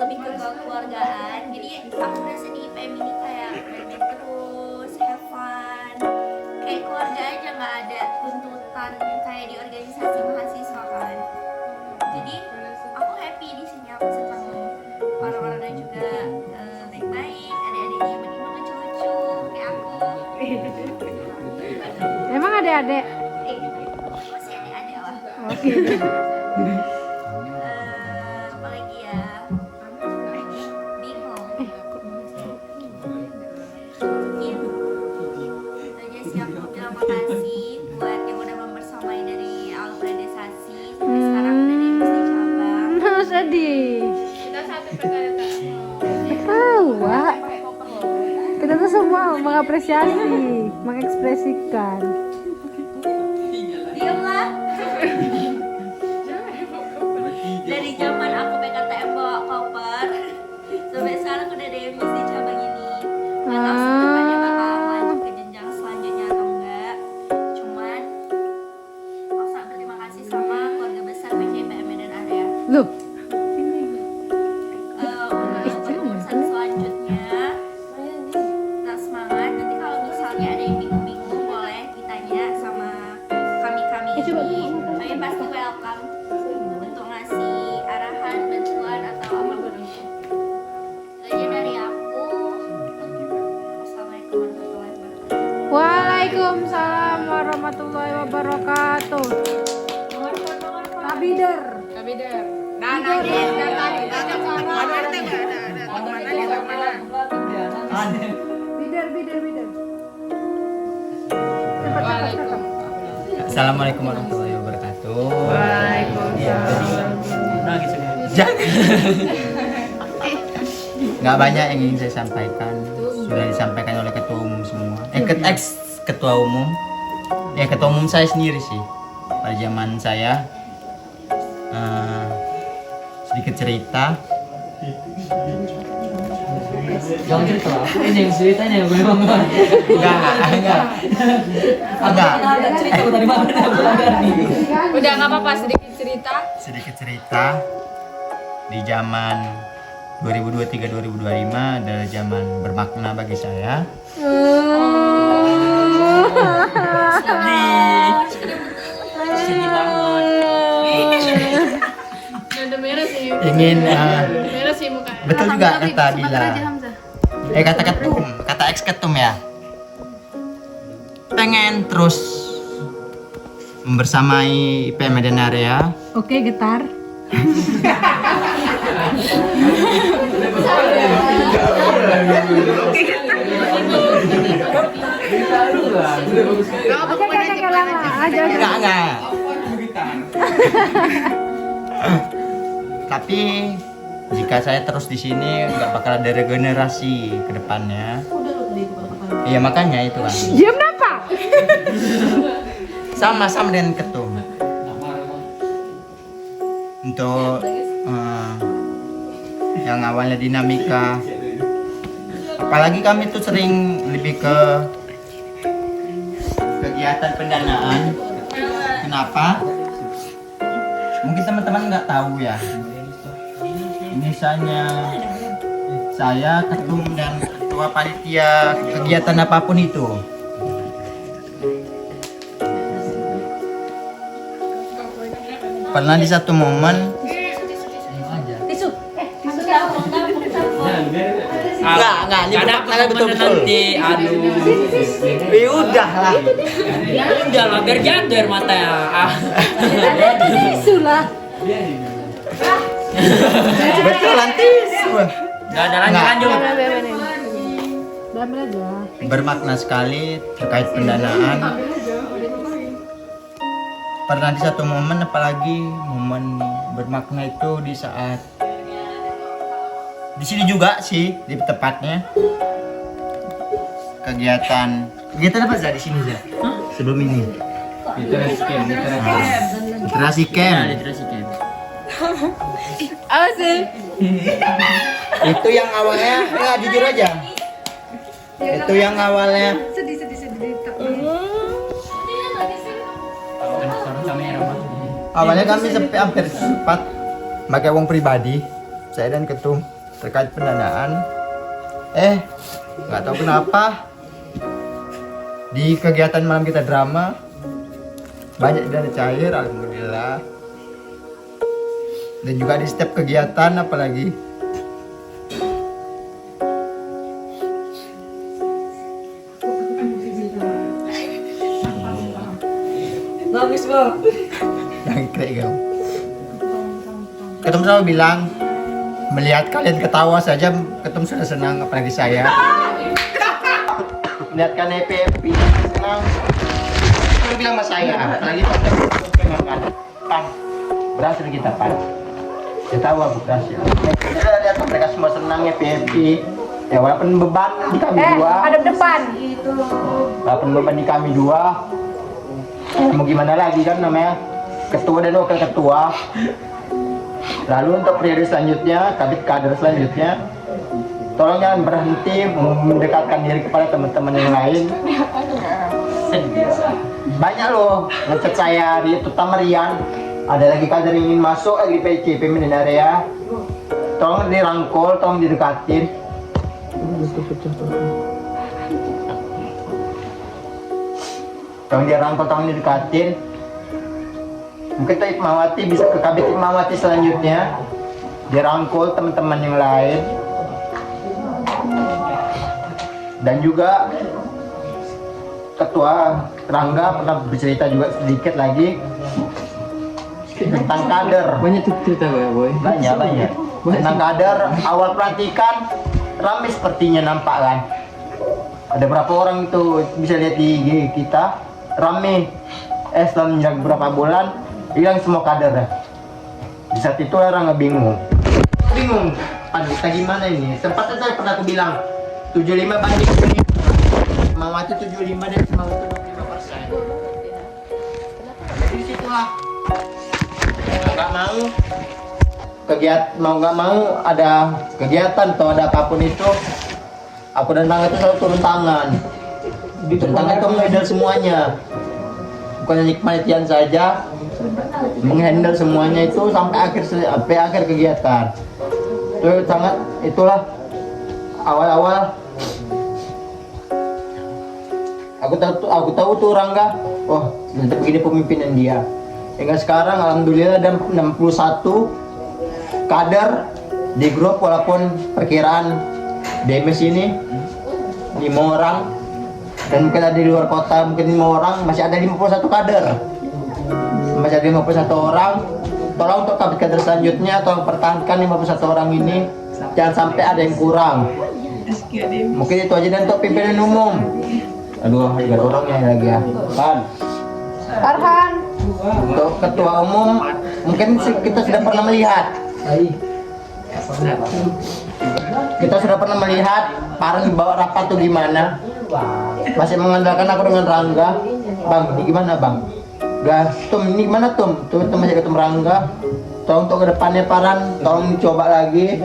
lebih ke kekeluargaan, jadi aku merasa di IPM ini kayak main terus, have fun, kayak keluarga aja, nggak ada tuntutan kayak di organisasi mahasiswa kan. Jadi aku happy di sini, aku senang orang-orangnya juga baik-baik, adik-adiknya berdua lucu-lucu kayak aku. Emang adik-adik? Masih adik-adik lah. Oke. Apalagi ya, bingung. Mungkin itu aja sih, aku bilang makasih buat yang udah membersamai dari awal organisasi sampai sekarang udah di cabang. Sedih. Tahu, Wak. Kita tuh semua mengapresiasi, mengekspresikan. Diamlah. Dari zaman aku PKTM bawa koper sampai sekarang udah demis di cabang ini. Nggak tahu sih depannya bakal lanjut ke jenjang selanjutnya atau enggak. Cuman aku sangat berterima kasih sama keluarga besar PCPM dan area. Loh, Untuk urusan selanjutnya tetap semangat. Nanti kalau misalnya ada yang bingung-bingung boleh ditanya Waalaikumsalam warahmatullahi wabarakatuh. Kabider. Bider. Assalamualaikum warahmatullahi wabarakatuh. Nggak banyak yang ingin saya sampaikan, sudah disampaikan oleh ketua umum semua. Ex ketua umum, ketua umum saya sendiri sih. Pada zaman saya sedikit cerita. Jangan cerita lah, aku ini yang ceritanya gue memang Enggak. ada cerita dari mana dia belajar nih. Udah nggak apa-apa, sedikit cerita. Di zaman 2023-2025 adalah zaman bermakna bagi saya. Sedih banget. Udah merah sih. Ingin Merah sih muka. betul juga kata Bila. Kata ketum, kata ex ketum ya. Pengen terus membersamai IPM Medan Area. Oke, getar. Enggak. Tapi jika saya terus di sini nggak bakal ada regenerasi ke depannya. Iya makanya itu kan. Diam apa? Sama dengan ketum. Untuk yang awalnya dinamika, apalagi kami tuh sering lebih ke kegiatan pendanaan. Kenapa? Mungkin teman-teman nggak tahu ya. Misalnya saya ketum dan ketua panitia kegiatan apapun itu. Pernah di satu momen Enggak, ini benar betul-betul. Nanti, aduh. Udah lah. Udah lah, biar jader mata ya. Tisu lah. Betul nanti. Nggak ada lanjut. Diam aja. Bermakna sekali terkait pendanaan. Pernah di satu momen, apalagi momen bermakna itu di saat di sini juga sih, di tepatnya kegiatan apa Zah di sini Zah? Sebelum ini literasi camp. Apa sih? Itu yang awalnya nggak jujur aja. Itu yang awalnya Sedih. awalnya kami sampai hampir sempat pakai uang pribadi, saya dan ketum, terkait pendanaan. Nggak tahu kenapa di kegiatan malam kita drama banyak dana cair, alhamdulillah. Dan juga di setiap kegiatan, apalagi Bagus bro. yang kayak gitu. Ketum selalu bilang, melihat kalian ketawa saja ketum sudah senang, apalagi saya. Melihat kalian happy senang. Selalu bilang sama saya, apalagi pan berhasil kita pan. Ketawa berhasil. Kita lihat mereka semua senang happy. Ya walaupun beban di kami dua. Hadap depan. Walaupun beban di kami dua. Mau gimana lagi kan namanya ketua dan wakil ketua. Lalu untuk periode selanjutnya, kader selanjutnya, tolong jangan berhenti mendekatkan diri kepada teman-teman yang lain. Banyak loh ngecek saya di terutama Rian. Ada lagi kader yang ingin masuk lagi PCP Medan Area. Tolong dirangkul, tolong didekatin. Tolong dirangkul, tolong didekatin. Mungkin Teh Hikmawati bisa ke Kabit Hikmawati selanjutnya, dirangkul teman-teman yang lain. Dan juga ketua Rangga pernah bercerita juga sedikit lagi tentang kader. Banyak tuh cerita gue, boy. Banyak. Tentang kader, awal pelantikan ramai sepertinya nampak kan. Ada berapa orang itu bisa lihat di IG kita ramai. Setelah menjaga beberapa bulan hilang semua kader. Di saat itu orang nggak bingung. Pan kita gimana ini? Sempatnya saya pernah aku bilang 75 banding 25. Mawati 75 dan semangat 25%. Jadi situlah nggak mau nggak mau ada kegiatan atau ada apapun itu, aku dan Rangga itu selalu turun tangan itu menghandle semuanya, bukan hanya kepanitiaan saja, menghandle semuanya itu sampai akhir kegiatan. Itu sangat, itulah awal-awal aku tahu tuh Rangga, oh begini pemimpinan dia. Hingga sekarang alhamdulillah ada 61 kader di grup, walaupun perkiraan DMS ini 5 orang dan mungkin ada di luar kota mungkin 5 orang, masih ada 51 kader, masih ada 51 orang. Tolong untuk kader selanjutnya tolong pertahankan 51 orang ini, jangan sampai ada yang kurang. Mungkin itu aja, dan untuk pimpinan umum, aduh ada orangnya lagi ya Farhan. Untuk ketua umum mungkin kita sudah pernah melihat. Kita sudah pernah melihat Farhan bawa rapat tuh gimana. Masih mengandalkan aku dengan Rangga. Bang, ini gimana bang? Gas, Tum, ini gimana Tum? Tuh masih ketemu Rangga. Tolong untuk kedepannya Farhan, tolong coba lagi.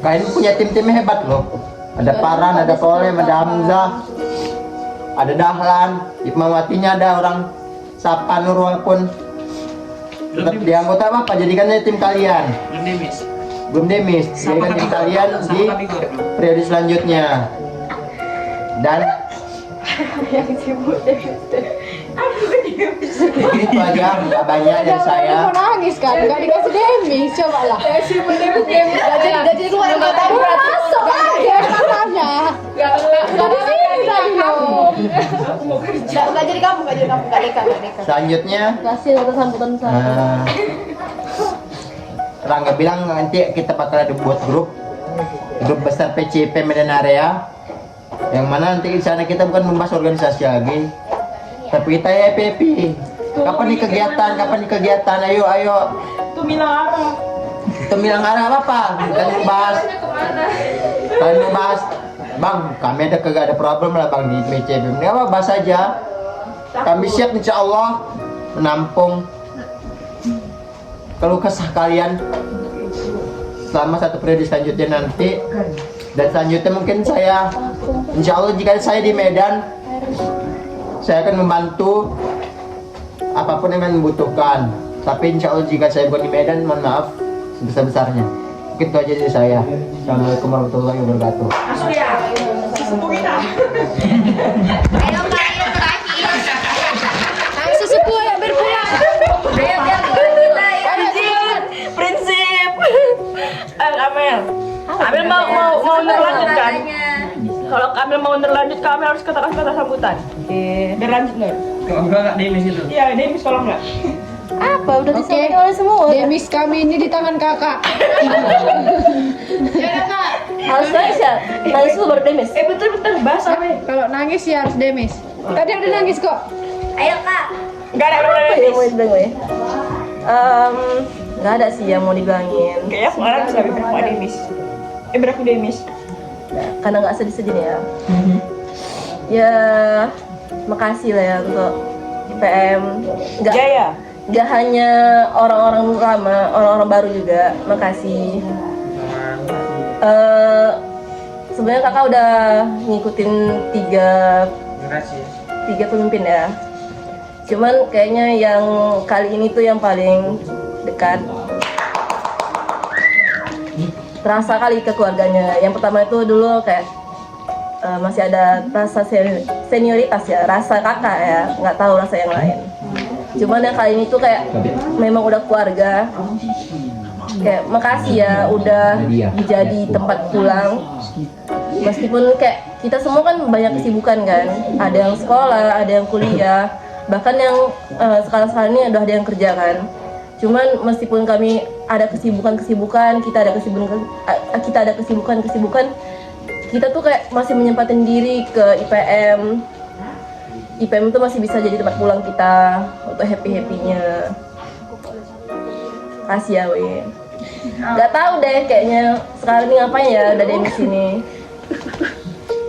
Kalian punya tim-timnya hebat loh. Ada Farhan, ada Kolem, ada Hamzah, ada Dahlan, Hikmawatinya ada orang Sapa Nur, walaupun di anggota apa, jadikannya tim kalian. Belum demis, jadikan tim kalian di periode selanjutnya. Dan itu aja, nggak banyak dari saya. Mau nangis kan? Gak dikasih demis, coba lah. Gak jadi keluar nggak tahu masuk aja katanya. Gak di sini tadi loh. Gak jadi kamu, gak deka. Selanjutnya Kasih atau sambutan saya. Rangga bilang nanti kita bakal ada buat grup besar PCP Medan Area, yang mana nanti di sana kita bukan membahas organisasi lagi, tapi kita ya PP. Kapan nih kegiatan? Ayo. Tumilang arah apa? Kalian bahas. Bang, kami kagak ada problem lah bang di PCP. Ini apa, bahas aja. Kami siap insya Allah menampung keluh kesah kalian selama satu periode selanjutnya nanti. Dan selanjutnya mungkin saya, insya Allah jika saya di Medan, saya akan membantu apapun yang kalian butuhkan. Tapi insya Allah jika saya bukan di Medan, mohon maaf sebesar-besarnya. Mungkin itu aja dari saya. Assalamualaikum warahmatullahi wabarakatuh. Sesepuh yang berpulang. Prinsip. Amel mau berlanjut kan? Kalau Kamil mau berlanjut, Kamil harus kata sambutan. Oke. Berlanjut Nur. Kalau enggak demis itu. Iya, Demis kalau enggak. Apa udah disampaikan oleh semua? Demis kami ini di tangan kakak. Harus nangis ya? Nangis dulu baru demis. Betul bahas apa? Kalau nangis ya harus demis. Tadi udah nangis kok. Ayo kak. Enggak ada Apa Demis. yang mau dibilang ya? Nggak ada sih yang mau dibilangin. Kayaknya kemarin bisa berapa Demis. Berapa Demis? Nah, karena nggak sedih-sedih nih ya. Ya, makasih lah ya untuk IPM. Nggak hanya orang-orang lama, orang-orang baru juga. Makasih. Sebenarnya kakak udah ngikutin tiga pemimpin ya. Cuman kayaknya yang kali ini tuh yang paling dekat. Terasa kali ke keluarganya. Yang pertama itu dulu kayak masih ada rasa senioritas ya, rasa kakak ya, nggak tahu rasa yang lain. Cuman yang kali ini tuh kayak memang udah keluarga. Kayak makasih ya udah jadi tempat pulang. Meskipun kayak kita semua kan banyak kesibukan kan, ada yang sekolah, ada yang kuliah, bahkan yang sekarang ini udah ada yang kerja kan. Cuman meskipun kami ada kesibukan, kita ada kesibukan, kita tuh kayak masih menyempatin diri ke IPM. IPM tuh masih bisa jadi tempat pulang kita untuk happy-happynya. Kasih ya, Win. Gak tahu deh kayaknya sekarang ini ngapain ya udah di sini.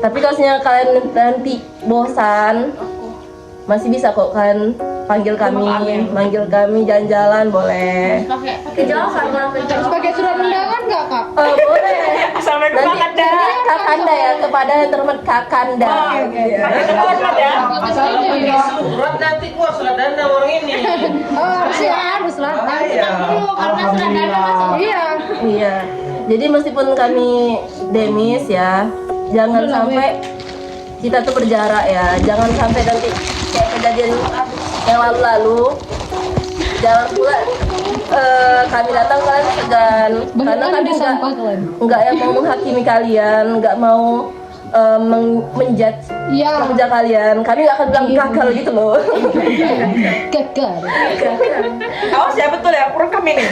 Tapi kalau misalnya kalian nanti bosan, masih bisa kok kan manggil kami jalan-jalan boleh. Pakai surat undangan nggak kak? Boleh. Nanti Kakanda ya, kepada yang terhormat Kakanda. Surat nanti gua surat dana orang ini. Oh harus lah. Iya. Jadi meskipun kami Demis ya, jangan sampai kita tuh berjarak ya. Jangan sampai nanti kayak kejadian yang lalu-lalu. Jangan pula kami datang kalian segan, karena kami nggak yang mau menghakimi kalian, nggak mau menjudge kerja kalian. Kami nggak akan bilang gagal gitu loh. Gagal. Awas ya, betul ya, kurang kami nih.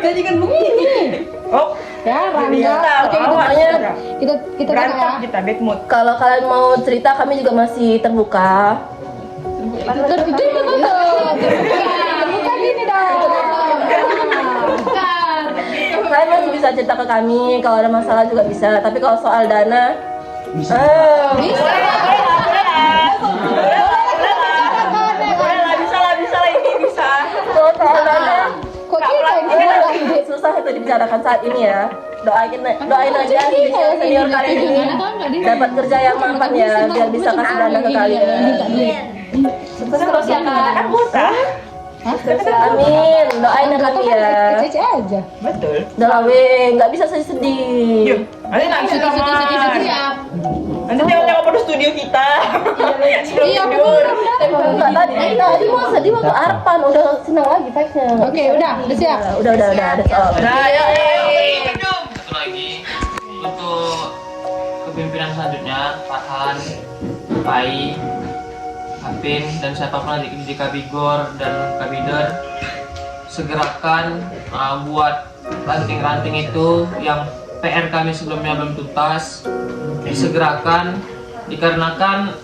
Jadikan bukti. Oh, Ya, Rangga. Oke, kita berantem kita bad mood. Kalau kalian mau cerita, kami juga masih terbuka. terbuka gini dong. Kalian masih bisa cerita ke kami, kalau ada masalah juga bisa. Tapi kalau soal dana, Bisa. Bisa lah ini bisa. kalau soal dana Kok kita ini susah itu dibicarakan saat ini ya. Doain aja senior kalian ini dapat kerja yang mapan ya, biar bisa kasih dana ke kalian. Terus ya kan buta. Amin, doain ya kami ya. Kece aja. Betul. Udah lah weh, nggak bisa sedih-sedih. Yuk, nanti nangis Siap. Nanti tengok-tengok pada studio kita. Iya, belum. Enggak, tadi mau sedih waktu Arpan, udah senang lagi vibes-nya. Oke, udah siap. Udah, ada soal. Nah, ya. Satu lagi untuk kepemimpinan selanjutnya Farhan, Pai, Hapin dan siapapun di Kabigor dan Kabider segerakan buat ranting-ranting itu yang PR kami sebelumnya belum tuntas, disegerakan dikarenakan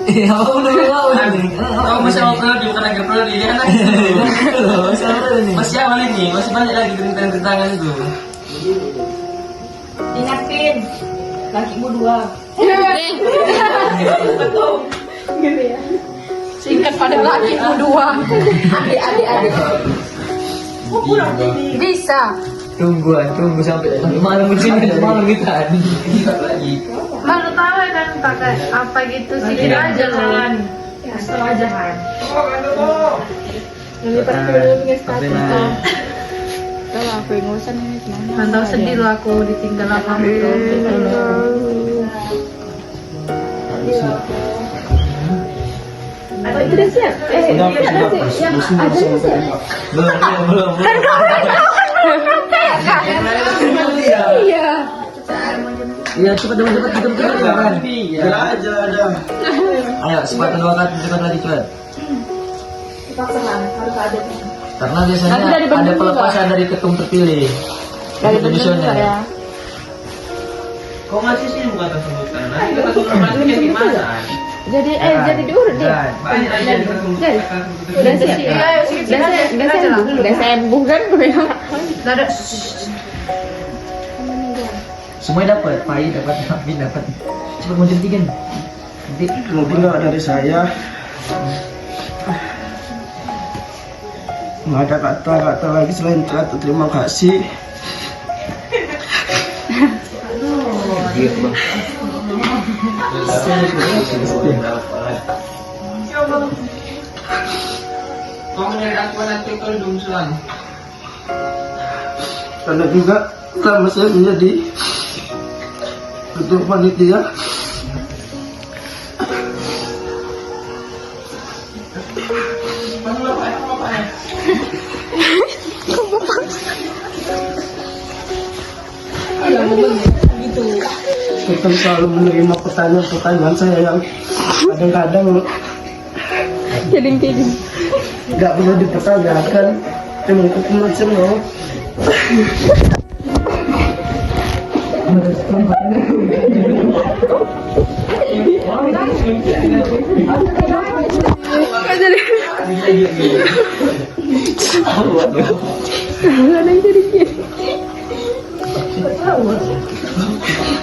Kamu masih mau prodi bukan lagi prodi ya kan? Masih awal ini, masih banyak lagi rintangan itu. Ingatin, lakimu 2. Singkat pada laki dua. Adik. Bisa. Tunggu sampai malam kita lagi. Baru tahu kan pakai apa gitu sedikit aja kan. Setengah jahat. Mantau sedih loh aku ditinggal lama gitu. Udah siap? Belum. Iya, cepat kita kan. Ada. Ayo, sepatu 2 kali dekat lagi cepat. Karena biasanya ada pelepasan dari ketum terpilih. Dari pensiunnya. kok ngasih sih bukan kesebutan? Nanti kita tunggu lagi gimana? Jadi diurut deh. Udah sembuh kan gue. Ada Semuanya dapat, Pai dapat, Hapin dapat. Cepat mau jadi kan. Nanti Mungkin kalau dari saya nggak ada kata lagi selain terima kasih. Kamu nyari aku nanti kalau dong selang. Karena juga selama saya menjadi Ketua panitia. Kita selalu menerima pertanyaan-pertanyaan saya yang kadang-kadang nggak perlu dipertanyakan. Cuma itu macam loh.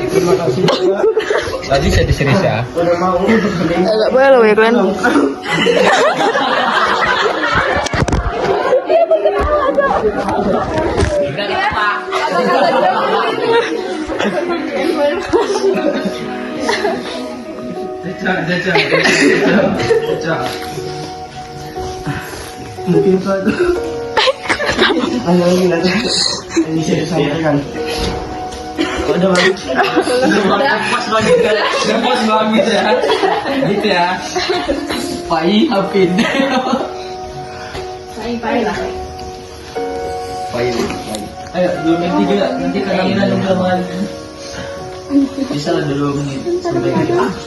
Terima kasih juga. Tadi saya diserius ya. Udah mau. Agak boleh loh ya kalian. Mungkin itu aja. Hanya ingin aja ini saya sampaikan. Udah bang. Pas banget kan? Pas banget ya. Gitu ya. Pai Hafid. Pai lah. Pai. Ayo 2 menit juga nanti kalian nungguan. Bisa lah 2 menit. Sampai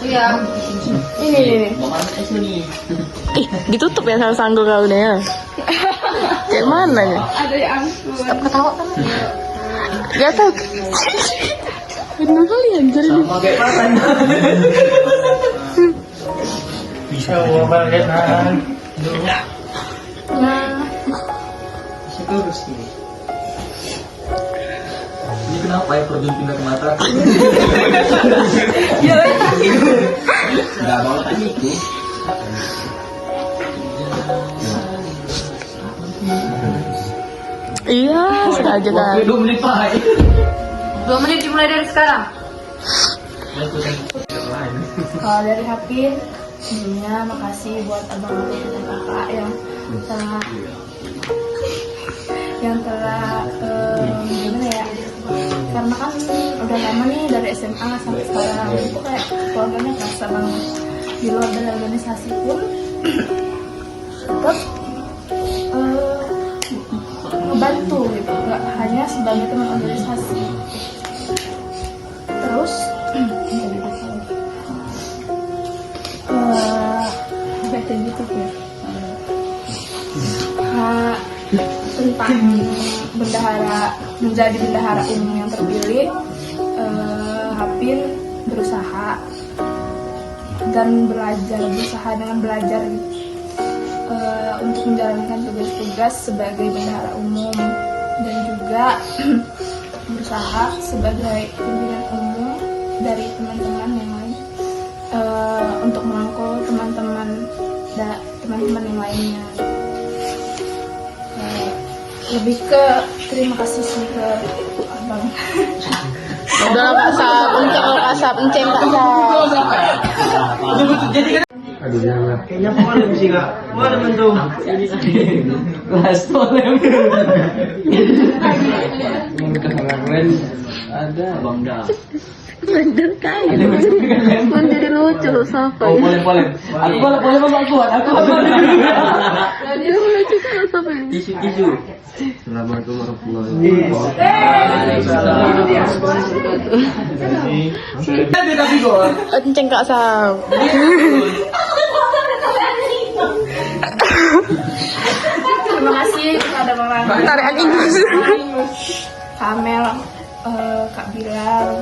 Iya. Ini. Ih, ditutup ya sama sanggo kau nih ya. Kayak mana ya? Ada yang Stop ketawa kan? Gak tau. Bener kali ya jadi. Sama kayak makan. bisa. Oh, banget kan. Bisa terus nih. Ini kenapa ya perjun pindah ke mata? Enggak mau tadi itu. Iya, sengaja kan. 2 menit Pak. 2 menit dimulai dari sekarang. Kalau dari Hafid, sebelumnya makasih buat abang Hafid dan kakak yang telah gimana ya? Karena kan udah lama nih dari SMA sampai sekarang itu kayak keluarganya kerasa banget. Di luar dari organisasi pun tetap ngebantu gitu, nggak hanya sebagai teman organisasi. Terus baca gitu ya. Tentang menjadi bendahara umum yang terpilih, Hafid berusaha dengan belajar untuk menjalankan tugas-tugas sebagai bendahara umum dan juga berusaha sebagai pimpinan umum dari teman-teman yang lain untuk merangkul teman-teman yang lainnya. Lebih ke terima kasih sih ke abang. Udah Kak Sap, enceng Kak Sap. Aduh jangan. Kayaknya boleh sih kak. Boleh bentuk. Last boleh. Ada Bang Da. Bener kan? Kan jadi lucu Sapa. Oh, boleh. Aku boleh Bang kuat. Aku boleh. Dia lucu kan Sapa. Tisu. Assalamualaikum warahmatullahi wabarakatuh. Enceng Kak Sap. Terima kasih kepada Mama Tarian Inggris. Kamel, Kak Bilal,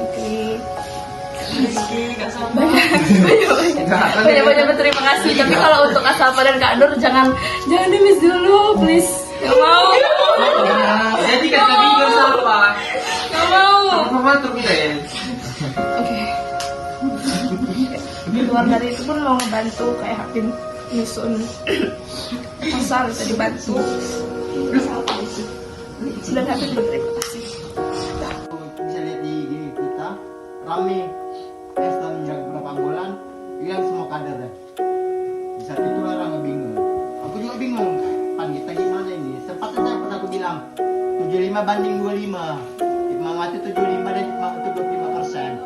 banyak berterima kasih. Tapi kalau untuk Kak Safa dan Kak Nur jangan di miss dulu, please. Gak mau. Jadi kan tadi kan siapa? Gak mau. Apa tuh kita ya? Oke. Di luar dari itu pun mau ngebantu kayak Hafid nyusun pasal bisa dibantu. Sudah Hafid berterima kasih. Bisa lihat di gini kita rame pesta menjelang beberapa bulan hilang semua kader deh. Di saat itu orang bingung. Aku juga bingung. Pan kita gimana ini? Sempat aja pernah aku bilang 75 banding 25. Hikmah mati 75 dan hikmah itu 25%.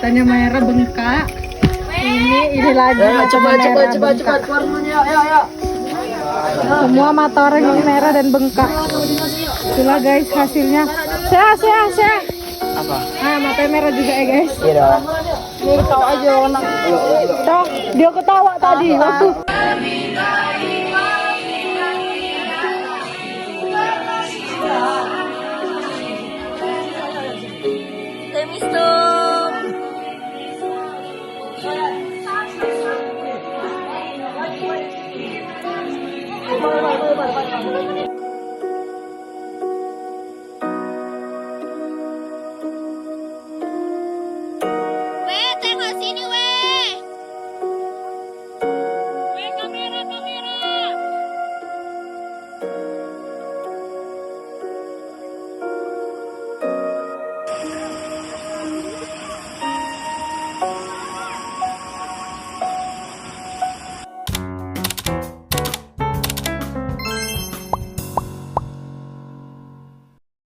matanya merah bengkak. Ini lagi Coba bengkak. keluar dulunya. Ayo. Semua mata orang ini merah dan bengkak. Itulah guys hasilnya. Saya. Apa? Ah, matanya merah juga ya guys. Iya dong. Nih kau aja orang. Toh, dia ketawa tadi waktu. Demis dong.